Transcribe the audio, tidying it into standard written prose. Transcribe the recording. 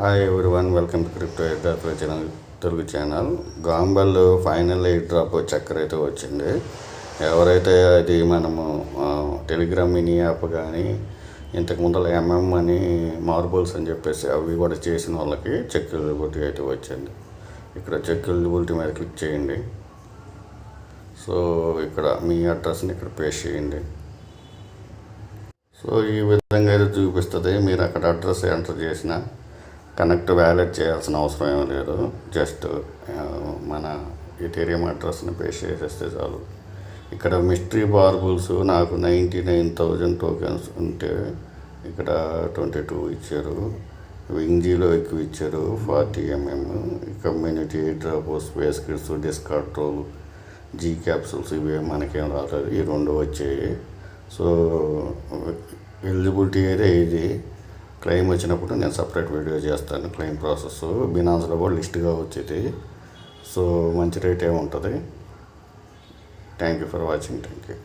Hi everyone, welcome to crypto airdrop Telugu channel. Gamble final airdrop చక్కర అయితే వచ్చింది. ఎవరైతే అది మనము టెలిగ్రామ్ మినీ యాప్ కానీ ఇంతకుముందు ఎంఎం అని మార్బుల్స్ అని చెప్పేసి అవి కూడా చేసిన వాళ్ళకి చెక్ ఎలిజిబిలిటీ అయితే వచ్చింది. ఇక్కడ చెక్ ఎలిజిబిలిటీ మీద క్లిక్ చేయండి. సో ఇక్కడ మీ అడ్రస్ని ఇక్కడ పేస్ట్ చేయండి. సో ఈ విధంగా అయితే చూపిస్తుంది. మీరు అక్కడ అడ్రస్ ఎంటర్ చేసిన కనెక్ట్ వ్యాలెట్ చేయాల్సిన అవసరం ఏమీ లేదు. జస్ట్ మన ఈథీరియం అడ్రస్ని పేస్ట్ చేసేస్తే చాలు. ఇక్కడ మిస్టరీ బార్బుల్స్ నాకు 99,000 టోకెన్స్ ఉంటే ఇక్కడ 22 ఇచ్చారు. వింగ్జీలో ఎక్కువ ఇచ్చారు 40 mm. Community drop, space kids, discord troll, G capsules ఇవే మనకేం రాలేదు. ఈ రెండు వచ్చాయి. సో ఎలిజిబిలిటీ అయితే ఇది. క్లెయిమ్ వచ్చినప్పుడు నేను సపరేట్ వీడియో చేస్తాను. క్లెయిమ్ ప్రాసెస్ బినాన్స్లో కూడా లిస్ట్గా వచ్చేది. సో మంచి రేట్ ఏముంటుంది. Thank you for watching. Thank you.